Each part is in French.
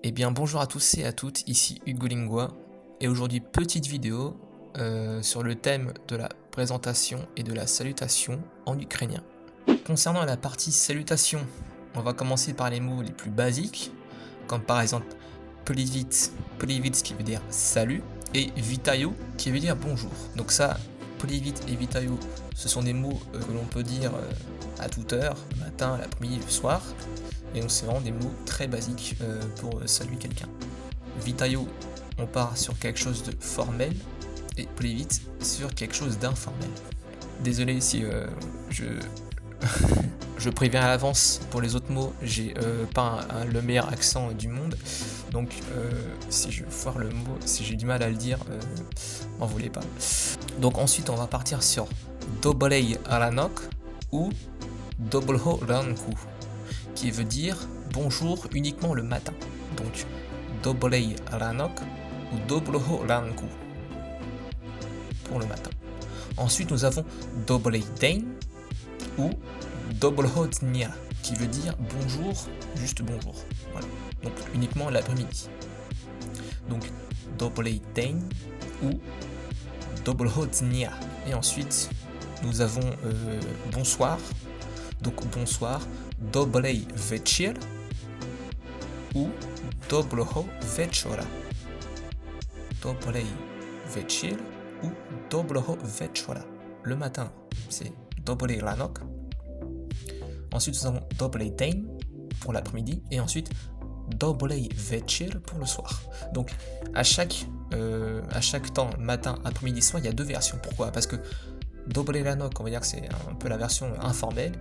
Eh bien bonjour à tous et à toutes, ici Hugo Lingua, et aujourd'hui petite vidéo sur le thème de la présentation et de la salutation en ukrainien. Concernant la partie salutation, on va commencer par les mots les plus basiques, comme par exemple Polivit, Polivit qui veut dire salut, et Vitayo qui veut dire bonjour. Donc ça, Polivit et Vitayo, ce sont des mots que l'on peut dire à toute heure, le matin, l'après-midi, le soir. Et donc c'est vraiment des mots très basiques pour saluer quelqu'un. Vitayo, on part sur quelque chose de formel, et Polivit sur quelque chose d'informel. Désolé si je préviens à l'avance pour les autres mots, j'ai pas le meilleur accent du monde, donc si je foire le mot, si j'ai du mal à le dire, m'en voulez pas. Donc ensuite on va partir sur Dobolej ranok ou Dobroho ranku, qui veut dire bonjour uniquement le matin. Donc Dobolej ranok ou Dobroho ranku pour le matin. Ensuite nous avons Dobrej den ou Dobroho dnia, qui veut dire bonjour, juste bonjour. Voilà. Donc uniquement l'après-midi. Donc Dobrej den ou Dobroho dnia. Et ensuite nous avons bonsoir. Donc bonsoir, Dobrej večer ou Dobroho večera. Dobrej večer ou Dobroho večera. Le matin, c'est Dobrej ranok. Ensuite, nous avons Dobrej den pour l'après-midi et ensuite Dobrej večer pour le soir. Donc à chaque temps, matin, après-midi, soir, il y a deux versions. Pourquoi? Parce que Dobrej ranok, on va dire que c'est un peu la version informelle.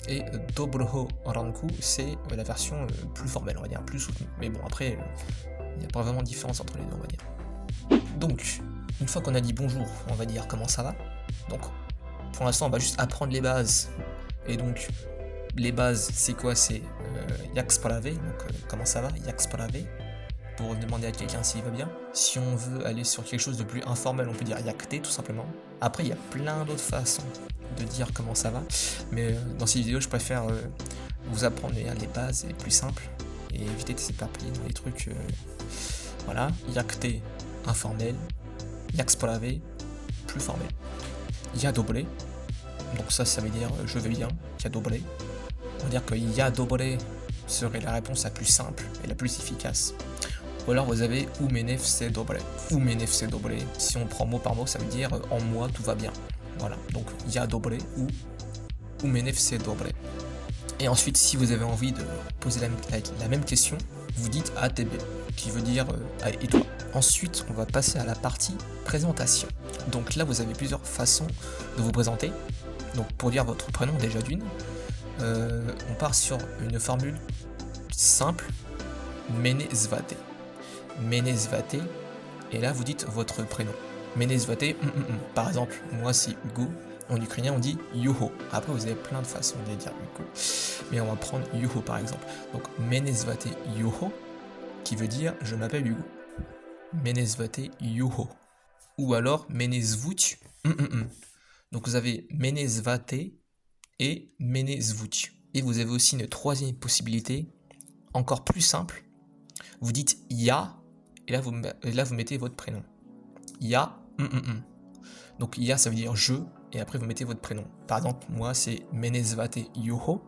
Et Dobroho ranku, c'est la version plus formelle, on va dire, plus soutenue. Mais bon, après, il n'y a pas vraiment de différence entre les deux, on va dire. Donc, une fois qu'on a dit bonjour, on va dire comment ça va. Donc, pour l'instant, on va juste apprendre les bases. Et donc, les bases, c'est quoi? C'est jak sprawy, donc comment ça va, jak sprawy, pour demander à quelqu'un s'il va bien. Si on veut aller sur quelque chose de plus informel, on peut dire jak te, tout simplement. Après, il y a plein d'autres façons de dire comment ça va, mais dans cette vidéo je préfère vous apprendre les bases les plus simples et éviter de s'éparpiller dans les trucs voilà. Jak te informel, jak sprawy plus formel, ja dobre, donc ça veut dire je vais bien, ja dobre. On va dire que ja dobre serait la réponse la plus simple et la plus efficace. Ou alors vous avez u mnie wse dobre. U mnie wse dobre, si on prend mot par mot, ça veut dire en moi tout va bien. Voilà, donc ja dobre ou u mnie wse dobre. Et ensuite, si vous avez envie de poser la même question, vous dites a tebe, qui veut dire et toi. Ensuite, on va passer à la partie présentation. Donc là, vous avez plusieurs façons de vous présenter. Donc pour dire votre prénom déjà d'une, on part sur une formule simple, mene zvate. Mene zvate, et là vous dites votre prénom. Mene zvate, par exemple, moi c'est Hugo, en ukrainien on dit Yuho. Après vous avez plein de façons de dire Hugo, mais on va prendre Yuho par exemple. Donc mene zvate Yuho, qui veut dire je m'appelle Hugo. Mene zvate Yuho. Ou alors mene zvut. Donc vous avez mene zvate et mene zvut. Et vous avez aussi une troisième possibilité, encore plus simple. Vous dites ya, et là vous mettez votre prénom. Ya, Donc ya ça veut dire je, et après vous mettez votre prénom. Par exemple, moi c'est mene zvate Juho,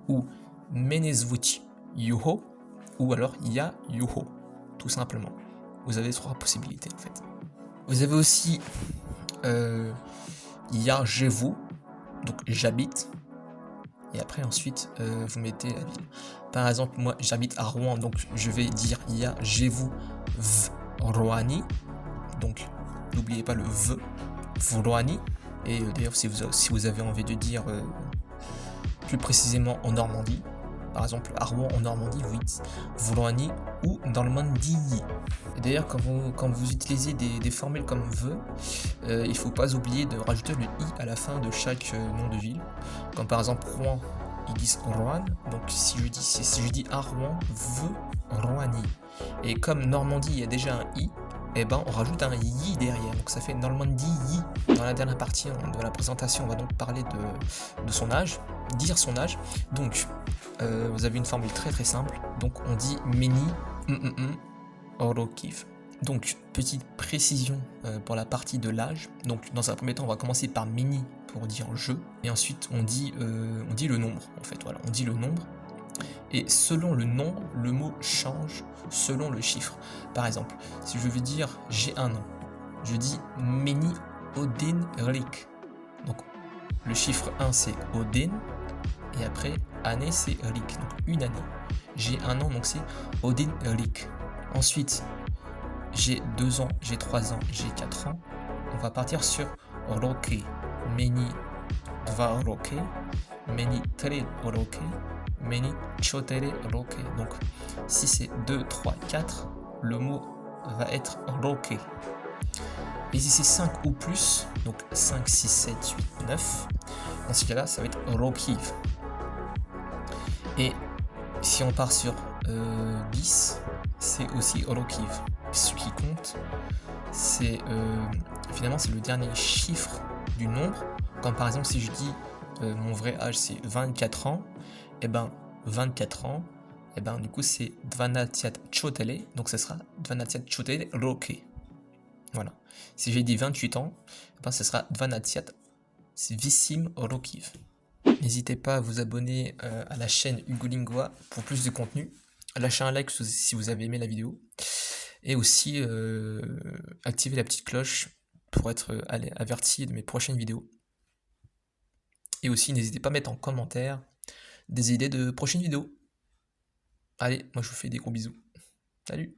ou mene zvut Juho, ou alors ya Juho, tout simplement. Vous avez trois possibilités en fait. Vous avez aussi ya jevu, donc j'habite. Et après ensuite vous mettez la ville. Par exemple moi j'habite à Rouen, donc je vais dire ya jevu v Roani. Donc n'oubliez pas le v Roani. Et d'ailleurs si vous avez envie de dire plus précisément en Normandie, par exemple à Rouen en Normandie, vous dites Vroani ou Normandie. Et d'ailleurs quand vous utilisez des formules comme ve, il ne faut pas oublier de rajouter le i à la fin de chaque nom de ville. Comme par exemple Rouen, ils disent Rouen, donc si je dis à Rouen, ve Roani. Et comme Normandie il y a déjà un i, et ben on rajoute un i derrière, donc ça fait Normandie. Dans la dernière partie de la présentation, on va donc parler de son âge, dire son âge. Donc vous avez une formule très très simple, donc on dit Meni Orokiv. Donc, petite précision pour la partie de l'âge. Donc, dans un premier temps, on va commencer par mini pour dire je, et ensuite on dit le nombre. En fait, voilà, on dit le nombre. Et selon le nombre, le mot change selon le chiffre. Par exemple, si je veux dire j'ai un an, je dis meni odin rik. Donc, le chiffre 1 c'est odin, et après année c'est rik, donc une année. J'ai un an, donc c'est odin rik. Ensuite, j'ai 2 ans, j'ai 3 ans, j'ai 4 ans. On va partir sur roke, meni dva roke, meni tre roke, meni chotere roke. Donc, si c'est 2, 3, 4, le mot va être roke. Et si c'est 5 ou plus, donc 5, 6, 7, 8, 9, dans ce cas-là, ça va être rokiv. Et si on part sur 10, c'est aussi rokiv. Ce qui compte, c'est finalement c'est le dernier chiffre du nombre. Comme par exemple si je dis mon vrai âge c'est 24 ans, et ben 24 ans, et ben du coup c'est 24 chotele, donc ce sera 24 chotele roke. Voilà. Si j'ai dit 28 ans, et ben ce sera 24 visim rokiv. N'hésitez pas à vous abonner à la chaîne Hugo Lingua pour plus de contenu. Lâchez un like si vous avez aimé la vidéo. Et aussi activer la petite cloche pour être averti de mes prochaines vidéos. Et aussi n'hésitez pas à mettre en commentaire des idées de prochaines vidéos. Allez, moi je vous fais des gros bisous. Salut!